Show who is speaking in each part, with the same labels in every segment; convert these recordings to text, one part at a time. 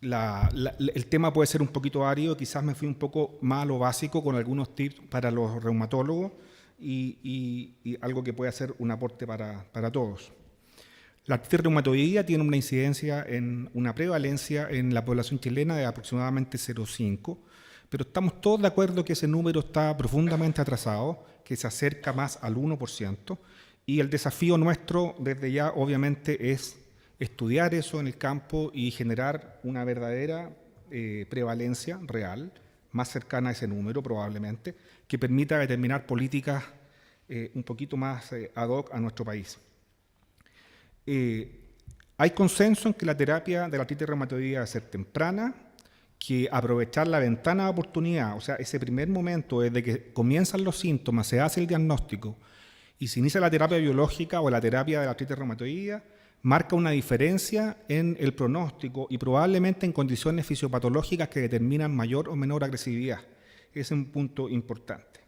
Speaker 1: el tema puede ser un poquito árido, quizás me fui un poco más a lo básico con algunos tips para los reumatólogos y algo que puede ser un aporte para todos. La artritis reumatoidea tiene una incidencia, una prevalencia en la población chilena de aproximadamente 0,5, pero estamos todos de acuerdo que ese número está profundamente atrasado, que se acerca más al 1%, y el desafío nuestro desde ya obviamente es estudiar eso en el campo y generar una verdadera prevalencia real, más cercana a ese número probablemente, que permita determinar políticas un poquito más ad hoc a nuestro país. Hay consenso en que la terapia de la artritis reumatoidea debe ser temprana, que aprovechar la ventana de oportunidad, o sea, ese primer momento desde que comienzan los síntomas, se hace el diagnóstico y se inicia la terapia biológica o la terapia de la artritis reumatoidea, marca una diferencia en el pronóstico y probablemente en condiciones fisiopatológicas que determinan mayor o menor agresividad. Ese es un punto importante.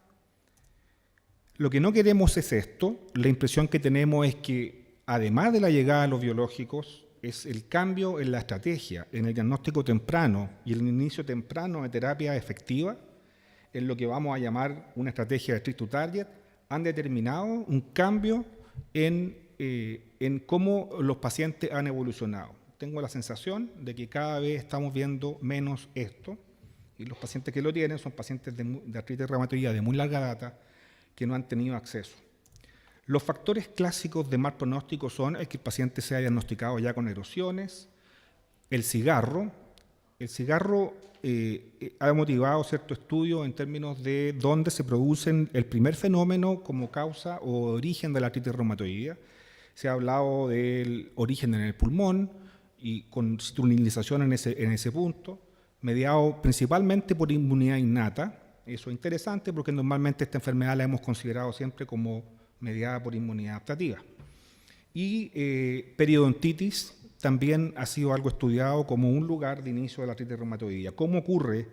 Speaker 1: Lo que no queremos es esto. La impresión que tenemos es que, además de la llegada de los biológicos, es el cambio en la estrategia, en el diagnóstico temprano y el inicio temprano de terapia efectiva, en lo que vamos a llamar una estrategia de Treat to Target, han determinado un cambio en cómo los pacientes han evolucionado. Tengo la sensación de que cada vez estamos viendo menos esto, y los pacientes que lo tienen son pacientes de artritis reumatoidea de muy larga data que no han tenido acceso. Los factores clásicos de mal pronóstico son el que el paciente sea diagnosticado ya con erosiones, el cigarro. El cigarro ha motivado cierto estudio en términos de dónde se producen el primer fenómeno como causa o origen de la artritis reumatoidea. Se ha hablado del origen en el pulmón y con citrulinización en ese punto, mediado principalmente por inmunidad innata. Eso es interesante porque normalmente esta enfermedad la hemos considerado siempre como mediada por inmunidad adaptativa. Y periodontitis también ha sido algo estudiado como un lugar de inicio de la artritis reumatoidea. ¿Cómo ocurre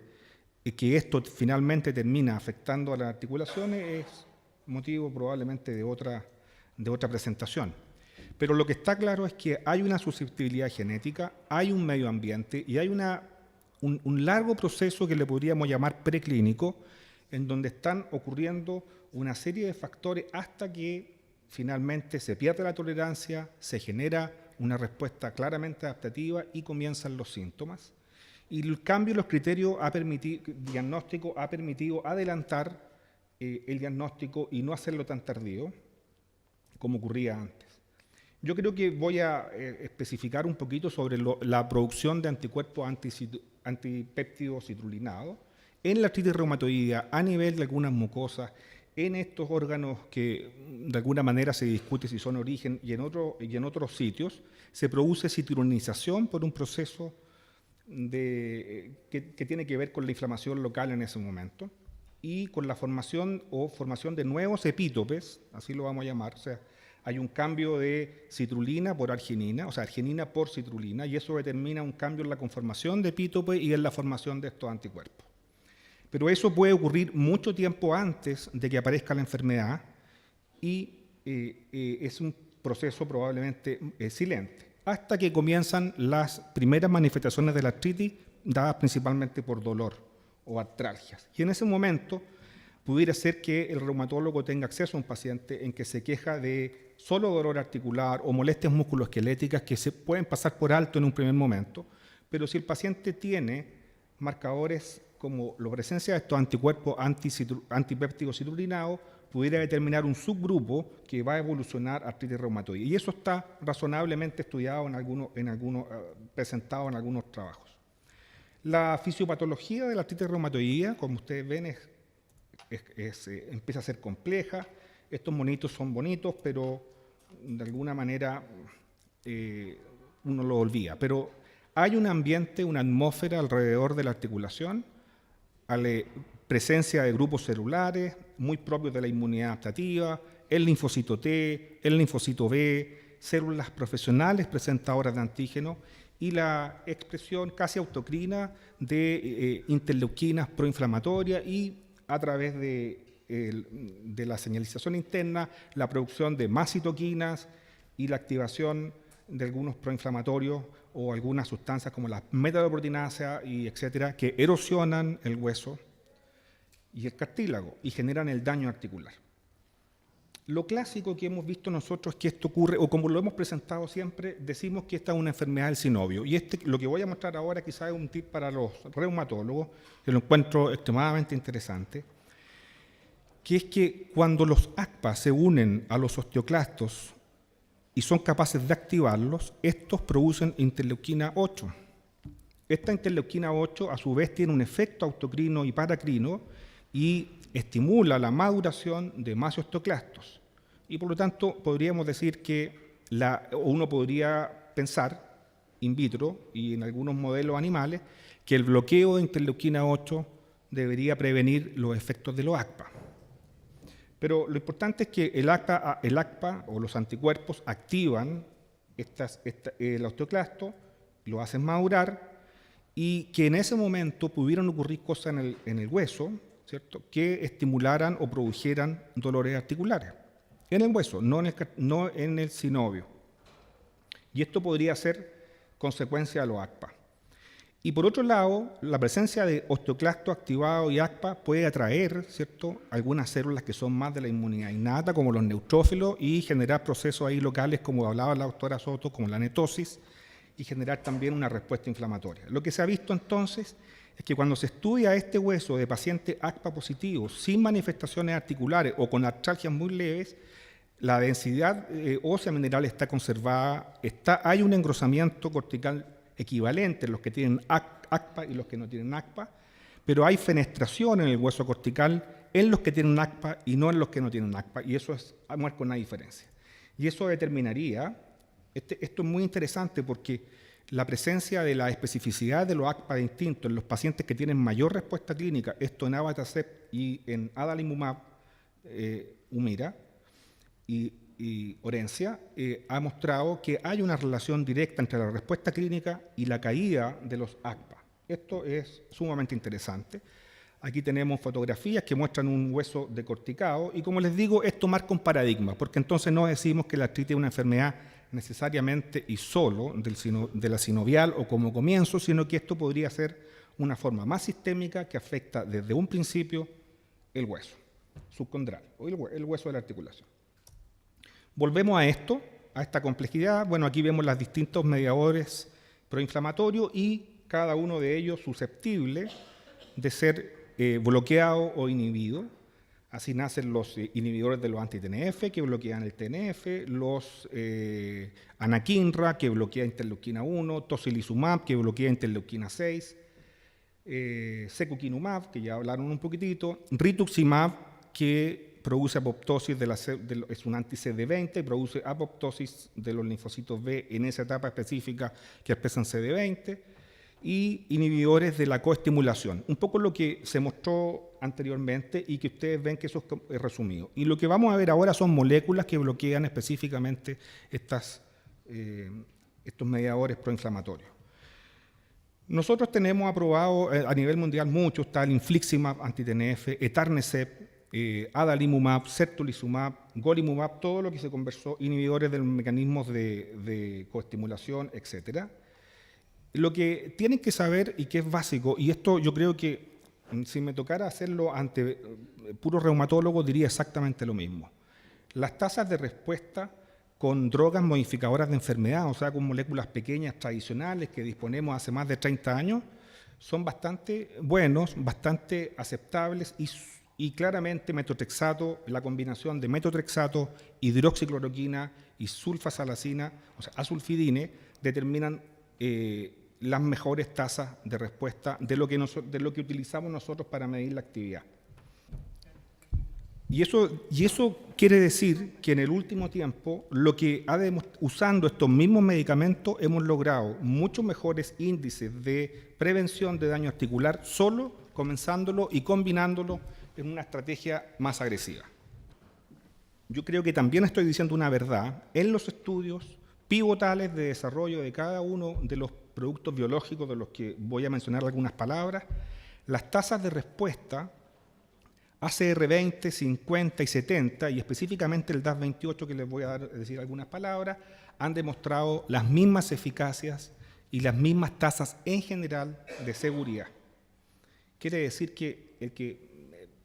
Speaker 1: que esto finalmente termina afectando a las articulaciones? Es motivo probablemente de otra presentación. Pero lo que está claro es que hay una susceptibilidad genética, hay un medio ambiente y hay un largo proceso que le podríamos llamar preclínico, en donde están ocurriendo una serie de factores hasta que finalmente se pierde la tolerancia, se genera una respuesta claramente adaptativa y comienzan los síntomas. Y el cambio en los criterios diagnósticos ha permitido adelantar el diagnóstico y no hacerlo tan tardío como ocurría antes. Yo creo que voy a especificar un poquito sobre la producción de anticuerpos antipéptidos citrulinados en la artritis reumatoidea a nivel de algunas mucosas, en estos órganos que de alguna manera se discute si son origen y en otros sitios, se produce citrulinización por un proceso que tiene que ver con la inflamación local en ese momento y con la formación de nuevos epítopes, así lo vamos a llamar, o sea, hay un cambio de citrulina por arginina, o sea, arginina por citrulina, y eso determina un cambio en la conformación de epítopes y en la formación de estos anticuerpos. Pero eso puede ocurrir mucho tiempo antes de que aparezca la enfermedad y es un proceso probablemente silente, hasta que comienzan las primeras manifestaciones de la artritis dadas principalmente por dolor o artralgias. Y en ese momento pudiera ser que el reumatólogo tenga acceso a un paciente en que se queja de solo dolor articular o molestias musculoesqueléticas que se pueden pasar por alto en un primer momento, pero si el paciente tiene marcadores como la presencia de estos anticuerpos antipéptidos citrulinados, pudiera determinar un subgrupo que va a evolucionar a artritis reumatoide. Y eso está razonablemente estudiado presentado en algunos trabajos. La fisiopatología de la artritis reumatoidea, como ustedes ven, empieza a ser compleja. Estos monitos son bonitos, pero de alguna manera uno lo olvida. Pero hay un ambiente, una atmósfera alrededor de la articulación, a la presencia de grupos celulares muy propios de la inmunidad adaptativa, el linfocito T, el linfocito B, células profesionales presentadoras de antígenos y la expresión casi autocrina de interleuquinas proinflamatorias y a través de la señalización interna, la producción de más citoquinas y la activación de algunos proinflamatorios o algunas sustancias como la metaloproteinasa y etcétera, que erosionan el hueso y el cartílago y generan el daño articular. Lo clásico que hemos visto nosotros es que esto ocurre, o como lo hemos presentado siempre, decimos que esta es una enfermedad del synovium. Y lo que voy a mostrar ahora quizás es un tip para los reumatólogos, que lo encuentro extremadamente interesante, que es que cuando los ACPA se unen a los osteoclastos y son capaces de activarlos, estos producen interleuquina 8. Esta interleuquina 8 a su vez tiene un efecto autocrino y paracrino y estimula la maduración de más osteoclastos. Y por lo tanto podríamos decir que uno podría pensar in vitro y en algunos modelos animales que el bloqueo de interleuquina 8 debería prevenir los efectos de los ACPA. Pero lo importante es que el ACPA o los anticuerpos activan el osteoclasto, lo hacen madurar y que en ese momento pudieran ocurrir cosas en el hueso, ¿cierto?, que estimularan o produjeran dolores articulares en el hueso, no en el synovium. Y esto podría ser consecuencia de los ACPA. Y por otro lado, la presencia de osteoclasto activado y ACPA puede atraer, ¿cierto?, algunas células que son más de la inmunidad innata, como los neutrófilos, y generar procesos ahí locales, como hablaba la doctora Soto, como la netosis, y generar también una respuesta inflamatoria. Lo que se ha visto entonces es que cuando se estudia este hueso de pacientes ACPA positivos sin manifestaciones articulares o con artralgias muy leves, la densidad ósea mineral está conservada, hay un engrosamiento cortical equivalente en los que tienen ACPA y los que no tienen ACPA, pero hay fenestración en el hueso cortical en los que tienen ACPA y no en los que no tienen ACPA, y eso marca una diferencia. Y eso determinaría, esto es muy interesante porque la presencia de la especificidad de los ACPA distintos en los pacientes que tienen mayor respuesta clínica, esto en abatacept y en adalimumab, Humira y Orencia, ha mostrado que hay una relación directa entre la respuesta clínica y la caída de los ACPA. Esto es sumamente interesante. Aquí tenemos fotografías que muestran un hueso decorticado y, como les digo, esto marca un paradigma, porque entonces no decimos que la artritis es una enfermedad necesariamente y solo de la sinovial o como comienzo, sino que esto podría ser una forma más sistémica que afecta desde un principio el hueso subcondral o el hueso de la articulación. Volvemos a esta complejidad. Bueno, aquí vemos los distintos mediadores proinflamatorios y cada uno de ellos susceptible de ser bloqueado o inhibido. Así nacen los inhibidores de los anti-TNF que bloquean el TNF, los anakinra que bloquea interleuquina 1, tocilizumab que bloquea interleuquina 6, secukinumab, que ya hablaron un poquitito, rituximab que produce apoptosis es un anti-CD20 y produce apoptosis de los linfocitos B en esa etapa específica que expresan CD20, y inhibidores de la coestimulación. Un poco lo que se mostró anteriormente y que ustedes ven que eso es resumido. Y lo que vamos a ver ahora son moléculas que bloquean específicamente estos mediadores proinflamatorios. Nosotros tenemos aprobado a nivel mundial mucho, está el infliximab anti-TNF, etarnesept, adalimumab, certolizumab, golimumab, todo lo que se conversó, inhibidores de los mecanismos de coestimulación, etcétera. Lo que tienen que saber y que es básico, y esto yo creo que si me tocara hacerlo ante puros reumatólogos diría exactamente lo mismo. Las tasas de respuesta con drogas modificadoras de enfermedad, o sea, con moléculas pequeñas tradicionales que disponemos hace más de 30 años, son bastante buenos, bastante aceptables y claramente metotrexato, la combinación de metotrexato, hidroxicloroquina y sulfasalacina, o sea, asulfidine, determinan las mejores tasas de respuesta de lo que utilizamos nosotros para medir la actividad. Y eso quiere decir que en el último tiempo, usando estos mismos medicamentos, hemos logrado muchos mejores índices de prevención de daño articular solo comenzándolo y combinándolo en una estrategia más agresiva. Yo creo que también estoy diciendo una verdad. En los estudios pivotales de desarrollo de cada uno de los productos biológicos, de los que voy a mencionar algunas palabras, las tasas de respuesta ACR20, 50 y 70, y específicamente el DAS28, que les voy a decir algunas palabras, han demostrado las mismas eficacias y las mismas tasas en general de seguridad. Quiere decir que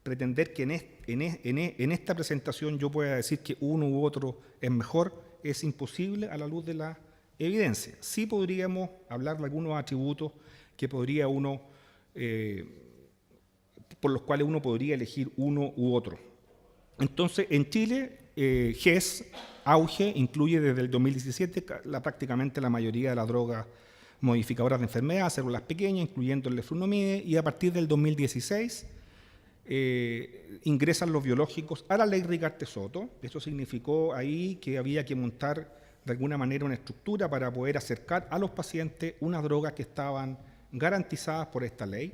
Speaker 1: pretender que en esta presentación yo pueda decir que uno u otro es mejor es imposible a la luz de la evidencia. Sí podríamos hablar de algunos atributos que podría uno, por los cuales uno podría elegir uno u otro. Entonces, en Chile, GES, auge, incluye desde el 2017 prácticamente la mayoría de las drogas modificadoras de enfermedad, células pequeñas, incluyendo el leflunomide, y a partir del 2016 ingresan los biológicos a la ley Rigarte-Soto. Eso significó ahí que había que montar de alguna manera una estructura para poder acercar a los pacientes unas drogas que estaban garantizadas por esta ley.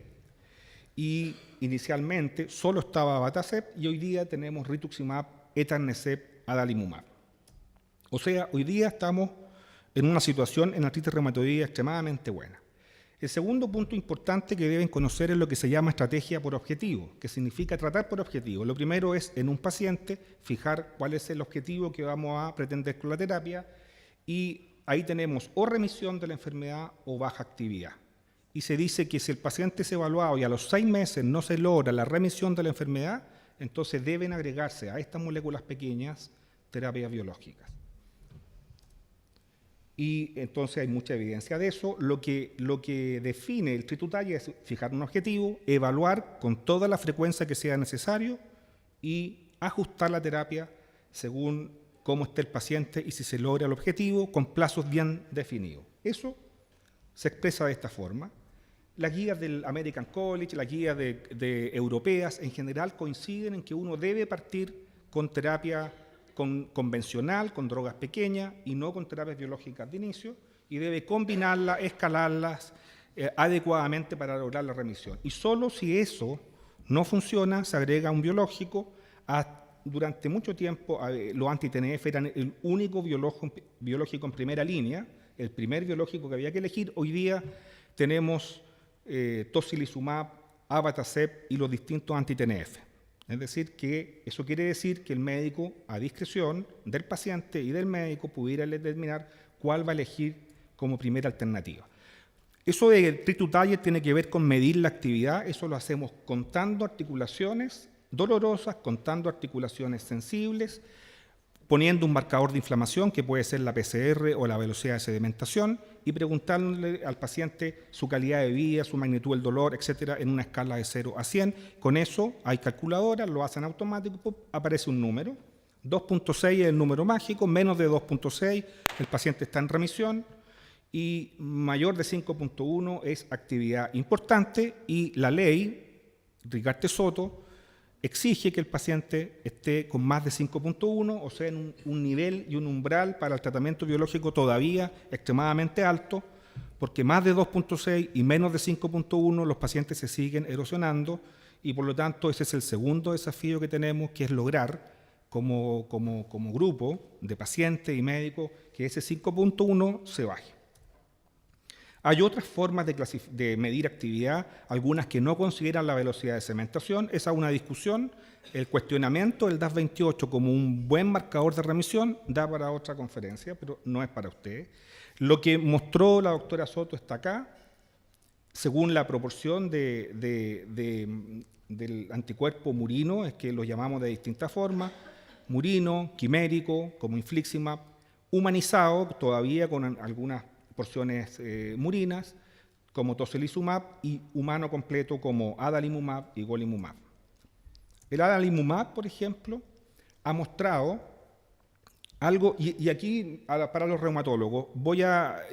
Speaker 1: Y inicialmente solo estaba Abatacept y hoy día tenemos Rituximab, Etanercept, Adalimumab. O sea, hoy día estamos en una situación en artritis reumatoidea extremadamente buena. El segundo punto importante que deben conocer es lo que se llama estrategia por objetivo, que significa tratar por objetivo. Lo primero es, en un paciente, fijar cuál es el objetivo que vamos a pretender con la terapia, y ahí tenemos o remisión de la enfermedad o baja actividad. Y se dice que si el paciente es evaluado y a los 6 meses no se logra la remisión de la enfermedad, entonces deben agregarse a estas moléculas pequeñas terapias biológicas. Y entonces hay mucha evidencia de eso. Lo que define el tritutalla es fijar un objetivo, evaluar con toda la frecuencia que sea necesario y ajustar la terapia según cómo esté el paciente y si se logra el objetivo con plazos bien definidos. Eso se expresa de esta forma. Las guías del American College, las guías de europeas en general coinciden en que uno debe partir con terapia convencional, con drogas pequeñas y no con terapias biológicas de inicio, y debe combinarlas, escalarlas adecuadamente para lograr la remisión. Y solo si eso no funciona, se agrega un biológico. Durante mucho tiempo los anti-TNF eran el único biológico en primera línea, el primer biológico que había que elegir. Hoy día tenemos tocilizumab, Abatacept y los distintos anti-TNF. Es decir, que eso quiere decir que el médico, a discreción del paciente y del médico, pudiera determinar cuál va a elegir como primera alternativa. Eso de tritutalla tiene que ver con medir la actividad. Eso lo hacemos contando articulaciones dolorosas, contando articulaciones sensibles, poniendo un marcador de inflamación, que puede ser la PCR o la velocidad de sedimentación, y preguntándole al paciente su calidad de vida, su magnitud del dolor, etcétera, en una escala de 0 a 100. Con eso hay calculadoras, lo hacen automático, aparece un número. 2.6 es el número mágico, menos de 2.6 el paciente está en remisión, y mayor de 5.1 es actividad importante, y la ley Rigarte-Soto exige que el paciente esté con más de 5.1, o sea, en un nivel y un umbral para el tratamiento biológico todavía extremadamente alto, porque más de 2.6 y menos de 5.1 los pacientes se siguen erosionando, y por lo tanto ese es el segundo desafío que tenemos, que es lograr como grupo de pacientes y médicos que ese 5.1 se baje. Hay otras formas de medir actividad, algunas que no consideran la velocidad de cementación. Esa es una discusión. El cuestionamiento del DAS28 como un buen marcador de remisión da para otra conferencia, pero no es para ustedes. Lo que mostró la doctora Soto está acá. Según la proporción del anticuerpo murino, es que lo llamamos de distintas formas, murino, quimérico, como infliximab, humanizado, todavía con algunas porciones murinas, como tocilizumab, y humano completo como adalimumab y golimumab. El adalimumab, por ejemplo, ha mostrado algo, y aquí para los reumatólogos,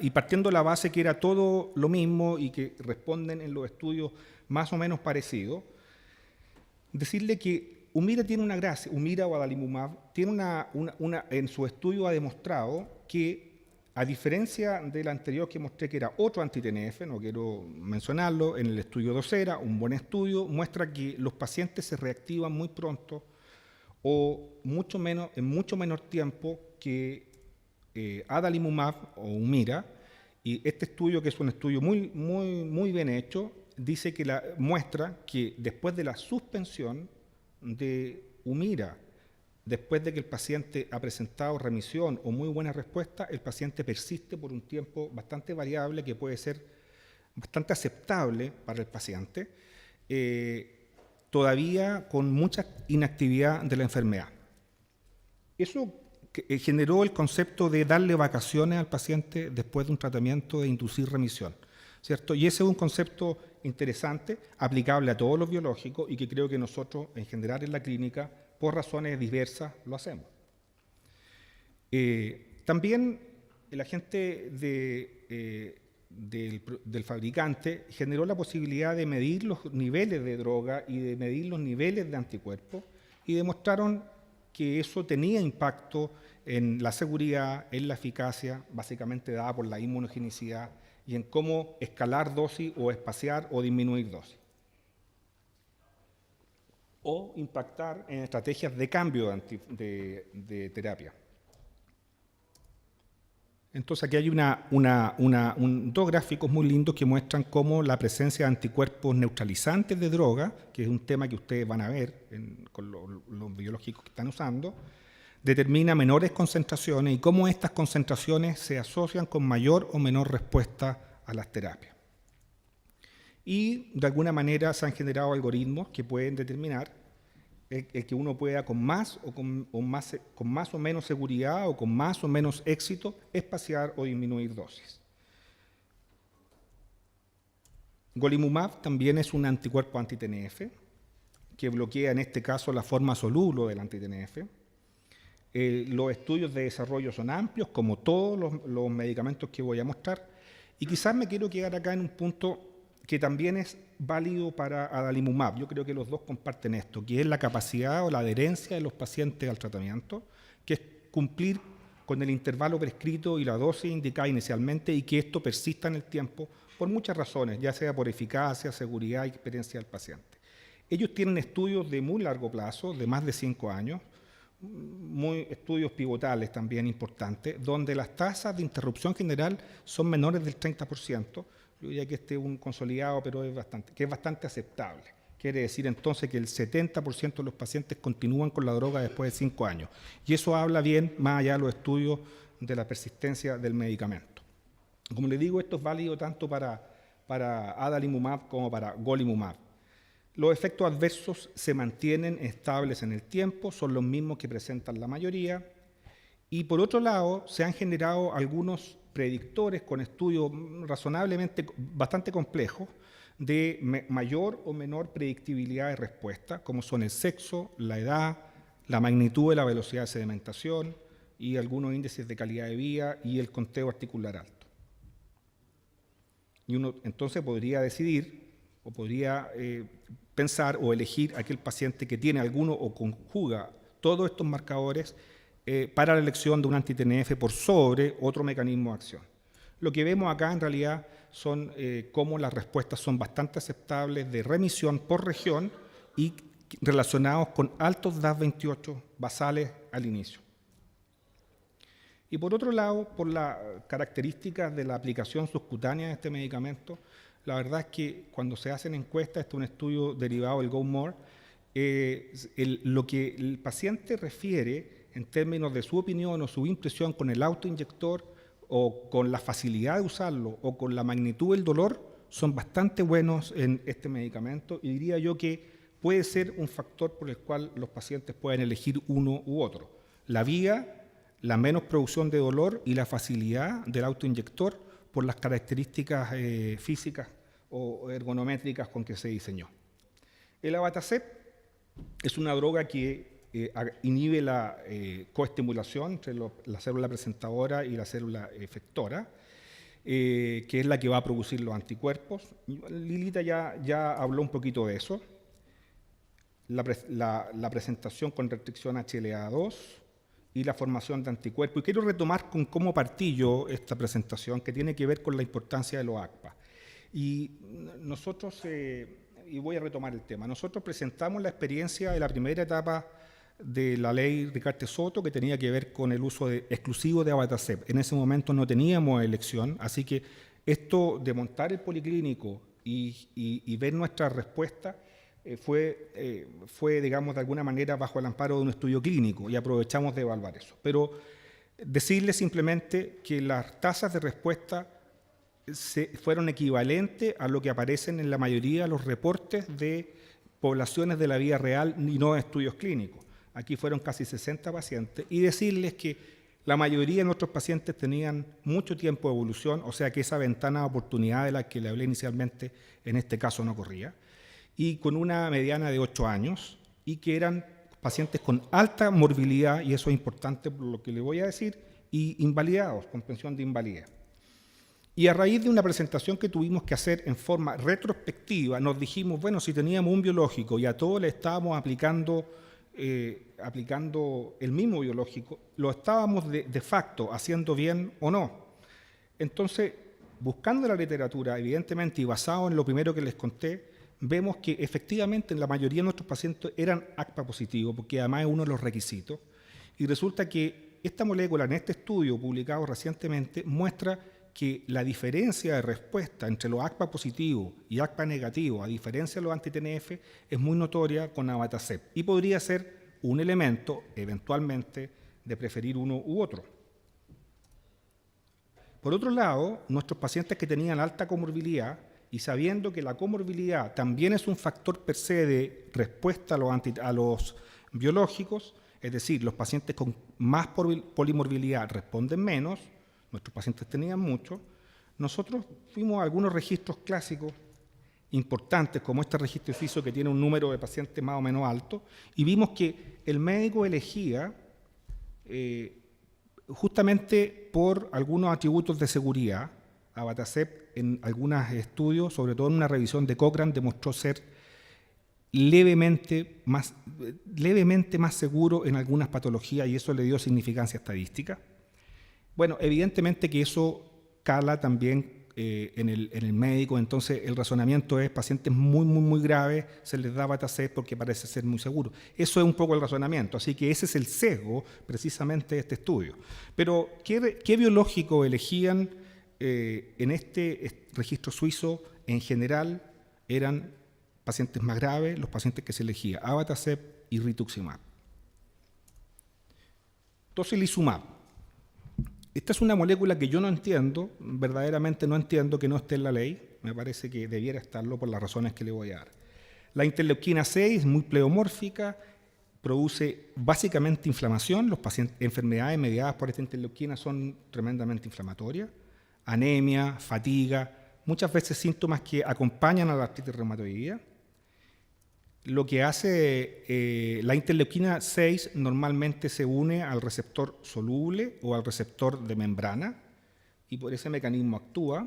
Speaker 1: y partiendo de la base que era todo lo mismo y que responden en los estudios más o menos parecidos, decirle que Humira tiene una gracia, Humira o adalimumab, tiene en su estudio ha demostrado que, a diferencia del anterior que mostré, que era otro anti-TNF, no quiero mencionarlo, en el estudio Docera, un buen estudio, muestra que los pacientes se reactivan muy pronto o en mucho menor tiempo que adalimumab o Humira. Y este estudio, que es un estudio muy bien hecho, dice que muestra que después de la suspensión de Humira, después de que el paciente ha presentado remisión o muy buena respuesta, el paciente persiste por un tiempo bastante variable que puede ser bastante aceptable para el paciente, todavía con mucha inactividad de la enfermedad. Eso generó el concepto de darle vacaciones al paciente después de un tratamiento de inducir remisión, ¿cierto? Y ese es un concepto interesante, aplicable a todos los biológicos y que creo que nosotros, en general en la clínica, por razones diversas, lo hacemos. También el agente del fabricante generó la posibilidad de medir los niveles de droga y de medir los niveles de anticuerpos y demostraron que eso tenía impacto en la seguridad, en la eficacia, básicamente dada por la inmunogenicidad, y en cómo escalar dosis o espaciar o disminuir dosis. O impactar en estrategias de cambio de terapia. Entonces aquí hay dos gráficos muy lindos que muestran cómo la presencia de anticuerpos neutralizantes de droga, que es un tema que ustedes van a ver con los biológicos que están usando, determina menores concentraciones y cómo estas concentraciones se asocian con mayor o menor respuesta a las terapias. Y de alguna manera se han generado algoritmos que pueden determinar el que uno pueda con más o menos seguridad o con más o menos éxito espaciar o disminuir dosis. Golimumab también es un anticuerpo anti-TNF que bloquea en este caso la forma soluble del anti-TNF. Los estudios de desarrollo son amplios, como todos los medicamentos que voy a mostrar, y quizás me quiero quedar acá en un punto que también es válido para adalimumab. Yo creo que los dos comparten esto, que es la capacidad o la adherencia de los pacientes al tratamiento, que es cumplir con el intervalo prescrito y la dosis indicada inicialmente y que esto persista en el tiempo por muchas razones, ya sea por eficacia, seguridad y experiencia del paciente. Ellos tienen estudios de muy largo plazo, de más de 5 años, estudios pivotales también importantes, donde las tasas de interrupción general son menores del 30%. Yo diría que este es un consolidado, pero es bastante aceptable. Quiere decir entonces que el 70% de los pacientes continúan con la droga después de 5 años. Y eso habla bien, más allá de los estudios, de la persistencia del medicamento. Como les digo, esto es válido tanto para adalimumab como para golimumab. Los efectos adversos se mantienen estables en el tiempo, son los mismos que presentan la mayoría. Y por otro lado, se han generado algunos predictores con estudios bastante complejos de mayor o menor predictibilidad de respuesta, como son el sexo, la edad, la magnitud de la velocidad de sedimentación y algunos índices de calidad de vida y el conteo articular alto. Y uno entonces podría decidir o podría pensar o elegir aquel paciente que tiene alguno o conjuga todos estos marcadores para la elección de un anti-TNF por sobre otro mecanismo de acción. Lo que vemos acá en realidad son cómo las respuestas son bastante aceptables de remisión por región y relacionados con altos DAS28 basales al inicio. Y por otro lado, por las características de la aplicación subcutánea de este medicamento, la verdad es que cuando se hacen encuestas, este es un estudio derivado del GoMore, lo que el paciente refiere en términos de su opinión o su impresión con el autoinyector o con la facilidad de usarlo o con la magnitud del dolor son bastante buenos en este medicamento y diría yo que puede ser un factor por el cual los pacientes pueden elegir uno u otro. La vía, la menos producción de dolor y la facilidad del autoinyector por las características físicas o ergonométricas con que se diseñó. El abatacept es una droga que inhibe la coestimulación entre la célula presentadora y la célula efectora, que es la que va a producir los anticuerpos. Lilita ya habló un poquito de eso. La presentación con restricción HLA2 y la formación de anticuerpos. Y quiero retomar con cómo partí yo esta presentación, que tiene que ver con la importancia de los ACPA. Y nosotros, y voy a retomar el tema, nosotros presentamos la experiencia de la primera etapa de la ley Ricarte-Soto, que tenía que ver con el uso exclusivo de abatacept. En ese momento no teníamos elección, así que esto de montar el policlínico y ver nuestra respuesta fue, digamos, de alguna manera bajo el amparo de un estudio clínico y aprovechamos de evaluar eso. Pero decirles simplemente que las tasas de respuesta fueron equivalentes a lo que aparecen en la mayoría de los reportes de poblaciones de la vida real y no de estudios clínicos. Aquí fueron casi 60 pacientes y decirles que la mayoría de nuestros pacientes tenían mucho tiempo de evolución, o sea que esa ventana de oportunidad de la que le hablé inicialmente en este caso no corría, y con una mediana de 8 años, y que eran pacientes con alta morbilidad, y eso es importante por lo que le voy a decir, y invalidados, con pensión de invalidez. Y a raíz de una presentación que tuvimos que hacer en forma retrospectiva, nos dijimos, bueno, si teníamos un biológico y a todos le estábamos aplicando el mismo biológico, lo estábamos de facto haciendo bien o no. Entonces, buscando la literatura, evidentemente, y basado en lo primero que les conté, vemos que efectivamente en la mayoría de nuestros pacientes eran ACPA positivos, porque además es uno de los requisitos, y resulta que esta molécula en este estudio publicado recientemente muestra que la diferencia de respuesta entre los ACPA positivos y ACPA negativos, a diferencia de los anti-TNF, es muy notoria con abatacept y podría ser un elemento, eventualmente, de preferir uno u otro. Por otro lado, nuestros pacientes que tenían alta comorbilidad, y sabiendo que la comorbilidad también es un factor per se de respuesta a los biológicos, es decir, los pacientes con más polimorbilidad responden menos, nuestros pacientes tenían mucho, nosotros fuimos a algunos registros clásicos importantes, como este registro suizo que tiene un número de pacientes más o menos alto, y vimos que el médico elegía, justamente por algunos atributos de seguridad, abatacept en algunos estudios, sobre todo en una revisión de Cochrane, demostró ser levemente más seguro en algunas patologías y eso le dio significancia estadística. Bueno, evidentemente que eso cala también en el médico, entonces el razonamiento es pacientes muy graves, se les da abatacept porque parece ser muy seguro. Eso es un poco el razonamiento, así que ese es el sesgo precisamente de este estudio. Pero, ¿qué biológico elegían en este registro suizo? En general eran pacientes más graves, los pacientes que se elegía abatacept y rituximab. Tocilizumab. Esta es una molécula que yo no entiendo, verdaderamente no entiendo que no esté en la ley, me parece que debiera estarlo por las razones que le voy a dar. La interleuquina 6 es muy pleomórfica, produce básicamente inflamación, enfermedades mediadas por esta interleuquina son tremendamente inflamatorias, anemia, fatiga, muchas veces síntomas que acompañan a la artritis reumatoidea. Lo que hace la interleuquina 6 normalmente se une al receptor soluble o al receptor de membrana y por ese mecanismo actúa.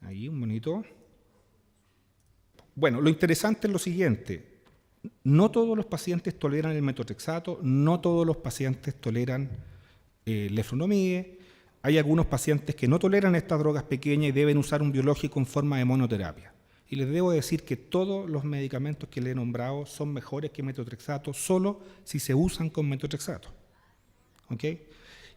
Speaker 1: Ahí, un bonito. Bueno, lo interesante es lo siguiente. No todos los pacientes toleran el metotrexato, no todos los pacientes toleran leflunomide. Hay algunos pacientes que no toleran estas drogas pequeñas y deben usar un biológico en forma de monoterapia. Y les debo decir que todos los medicamentos que les he nombrado son mejores que metotrexato solo si se usan con metotrexato. ¿Ok?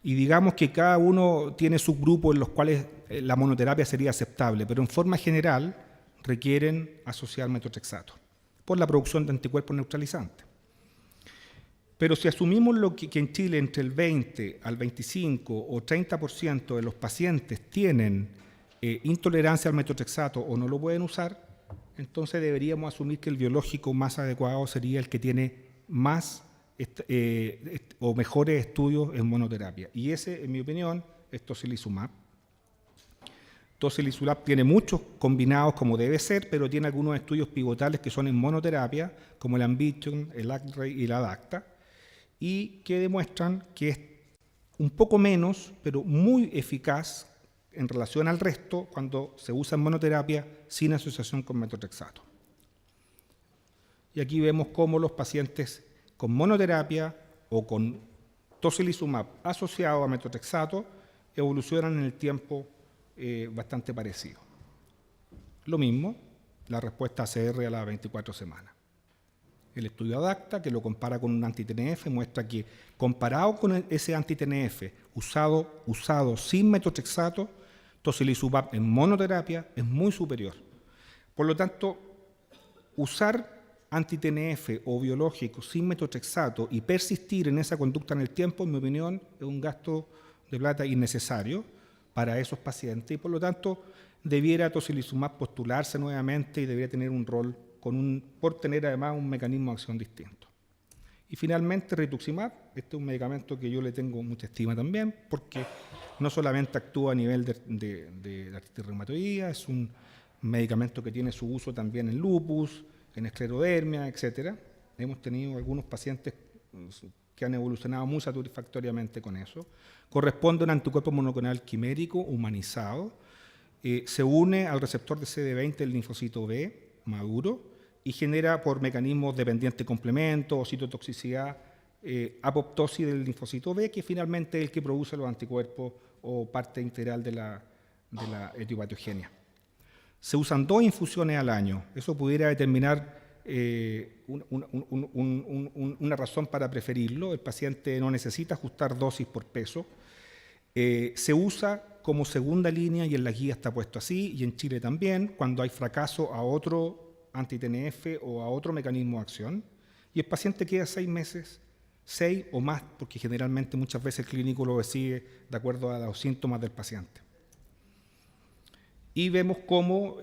Speaker 1: Y digamos que cada uno tiene subgrupos en los cuales la monoterapia sería aceptable, pero en forma general requieren asociar metotrexato por la producción de anticuerpos neutralizantes. Pero si asumimos que en Chile entre el 20 al 25 o 30% de los pacientes tienen intolerancia al metotrexato o no lo pueden usar, entonces deberíamos asumir que el biológico más adecuado sería el que tiene más o mejores estudios en monoterapia. Y ese, en mi opinión, es tocilizumab. Tocilizumab tiene muchos combinados como debe ser, pero tiene algunos estudios pivotales que son en monoterapia, como el Ambition, el ACTRAY y la ADACTA, y que demuestran que es un poco menos, pero muy eficaz en relación al resto cuando se usa en monoterapia sin asociación con metotrexato. Y aquí vemos cómo los pacientes con monoterapia o con tocilizumab asociado a metotrexato evolucionan en el tiempo bastante parecido. Lo mismo, la respuesta ACR a las 24 semanas. El estudio ADACTA, que lo compara con un anti-TNF, muestra que comparado con ese anti-TNF usado sin metotrexato, tocilizumab en monoterapia es muy superior. Por lo tanto, usar anti-TNF o biológicos sin metotrexato y persistir en esa conducta en el tiempo, en mi opinión, es un gasto de plata innecesario para esos pacientes y por lo tanto debiera tocilizumab postularse nuevamente y debería tener un rol por tener además un mecanismo de acción distinto. Y finalmente rituximab, este es un medicamento que yo le tengo mucha estima también porque no solamente actúa a nivel de artritis reumatoidea, es un medicamento que tiene su uso también en lupus, en esclerodermia, etc. Hemos tenido algunos pacientes que han evolucionado muy satisfactoriamente con eso. Corresponde a un anticuerpo monoclonal quimérico humanizado. Se une al receptor de CD20 del linfocito B maduro y genera por mecanismos dependientes complemento o citotoxicidad apoptosis del linfocito B, que finalmente es el que produce los anticuerpos o parte integral de la etiopatogenia. Se usan 2 infusiones al año. Eso pudiera determinar una razón para preferirlo. El paciente no necesita ajustar dosis por peso. Se usa como segunda línea y en la guía está puesto así, y en Chile también, cuando hay fracaso a otro anti-TNF o a otro mecanismo de acción, y el paciente queda 6 meses, 6 o más, porque generalmente muchas veces el clínico lo decide de acuerdo a los síntomas del paciente. Y vemos cómo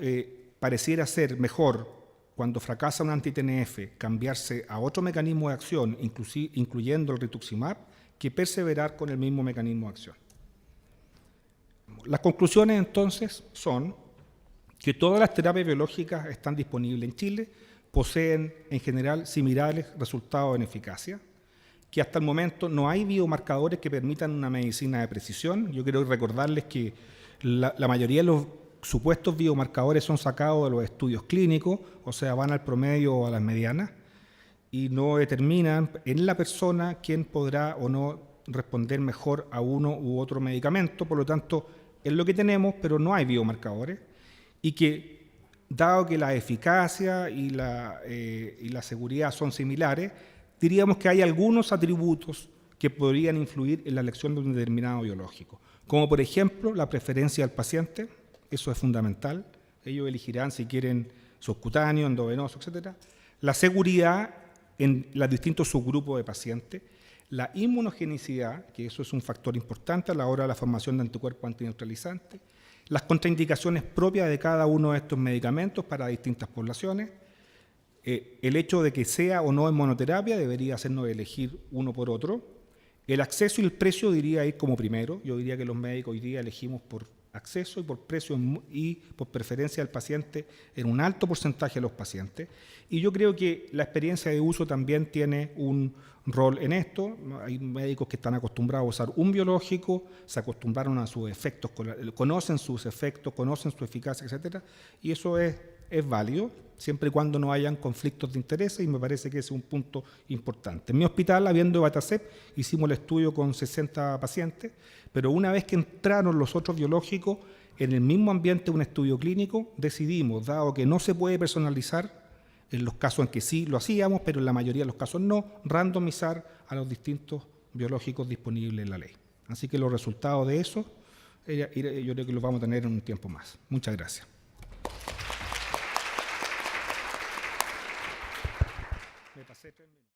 Speaker 1: pareciera ser mejor cuando fracasa un anti-TNF cambiarse a otro mecanismo de acción, incluyendo el rituximab, que perseverar con el mismo mecanismo de acción. Las conclusiones entonces son que todas las terapias biológicas están disponibles en Chile, poseen en general similares resultados en eficacia, que hasta el momento no hay biomarcadores que permitan una medicina de precisión. Yo quiero recordarles que la mayoría de los supuestos biomarcadores son sacados de los estudios clínicos, o sea, van al promedio o a las medianas, y no determinan en la persona quién podrá o no responder mejor a uno u otro medicamento. Por lo tanto, es lo que tenemos, pero no hay biomarcadores, y que, dado que la eficacia y la seguridad son similares, diríamos que hay algunos atributos que podrían influir en la elección de un determinado biológico, como por ejemplo la preferencia del paciente. Eso es fundamental. Ellos elegirán si quieren subcutáneo, endovenoso, etc. La seguridad en los distintos subgrupos de pacientes. La inmunogenicidad, que eso es un factor importante a la hora de la formación de anticuerpos antineutralizantes. Las contraindicaciones propias de cada uno de estos medicamentos para distintas poblaciones. El hecho de que sea o no en monoterapia debería hacernos elegir uno por otro. El acceso y el precio diría ir como primero. Yo diría que los médicos hoy día elegimos por acceso y por precio y por preferencia del paciente en un alto porcentaje de los pacientes. Y yo creo que la experiencia de uso también tiene un rol en esto. Hay médicos que están acostumbrados a usar un biológico, se acostumbraron a sus efectos, conocen sus efectos, conocen su eficacia, etcétera, y eso es válido, siempre y cuando no hayan conflictos de interés, y me parece que ese es un punto importante. En mi hospital, habiendo Evatacep, hicimos el estudio con 60 pacientes, pero una vez que entraron los otros biológicos, en el mismo ambiente de un estudio clínico, decidimos, dado que no se puede personalizar, en los casos en que sí lo hacíamos, pero en la mayoría de los casos no, randomizar a los distintos biológicos disponibles en la ley. Así que los resultados de eso, yo creo que los vamos a tener en un tiempo más. Muchas gracias. Me pasé 3 minutos.